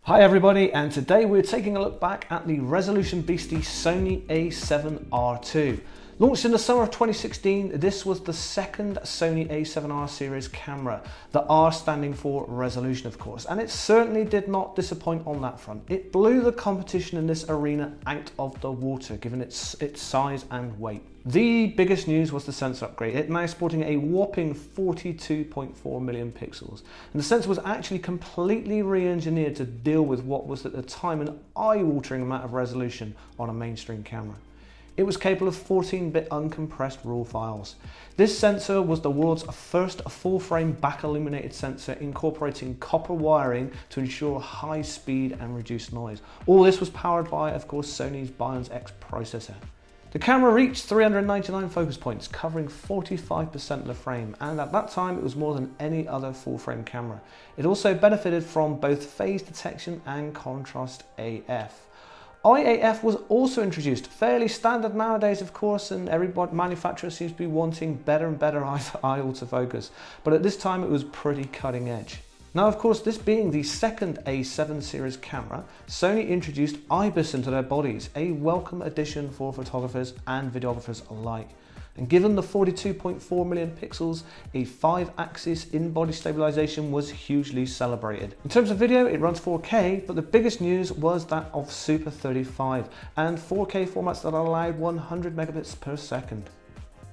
Hi everybody, and today we're taking a look back at the resolution beastie Sony A7R II. Launched in the summer of 2016, this was the second Sony A7R series camera, the R standing for resolution of course, and it certainly did not disappoint on that front. It blew the competition in this arena out of the water given its size and weight. The biggest news was the sensor upgrade. It now sporting a whopping 42.4 million pixels, and the sensor was actually completely re-engineered to deal with what was at the time an eye-watering amount of resolution on a mainstream camera. It was capable of 14-bit uncompressed RAW files. This sensor was the world's first full-frame back-illuminated sensor incorporating copper wiring to ensure high speed and reduced noise. All this was powered by, of course, Sony's Bionic X processor. The camera reached 399 focus points, covering 45% of the frame, and at that time it was more than any other full-frame camera. It also benefited from both phase detection and contrast AF. IAF was also introduced, fairly standard nowadays of course, and every manufacturer seems to be wanting better and better eye autofocus, but at this time it was pretty cutting edge. Now of course, this being the second A7 series camera, Sony introduced IBIS into their bodies, a welcome addition for photographers and videographers alike. And given the 42.4 million pixels, a 5-axis in-body stabilization was hugely celebrated. In terms of video, it runs 4K, but the biggest news was that of Super 35 and 4K formats that allowed 100 megabits per second.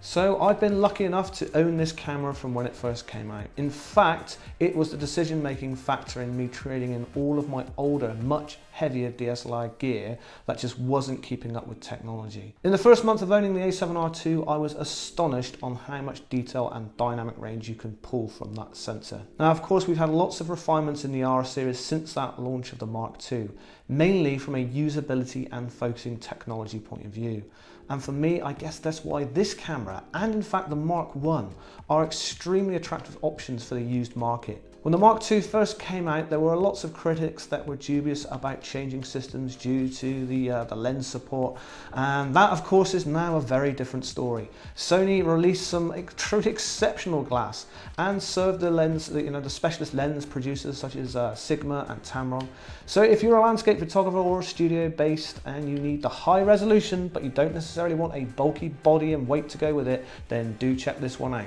So I've been lucky enough to own this camera from when it first came out. In fact, it was the decision-making factor in me trading in all of my older, much heavier DSLR gear that just wasn't keeping up with technology. In the first month of owning the A7R II, I was astonished on how much detail and dynamic range you can pull from that sensor. Now, of course, we've had lots of refinements in the R series since that launch of the Mark II, mainly from a usability and focusing technology point of view. And for me, I guess that's why this camera, and in fact the Mark I, are extremely attractive options for the used market. When the Mark II first came out, there were lots of critics that were dubious about changing systems due to the lens support, and that of course is now a very different story. Sony released some truly exceptional glass and served the lens, the specialist lens producers such as Sigma and Tamron. So if you're a landscape photographer or a studio based and you need the high resolution but you don't necessarily want a bulky body and weight to go with it, then do check this one out.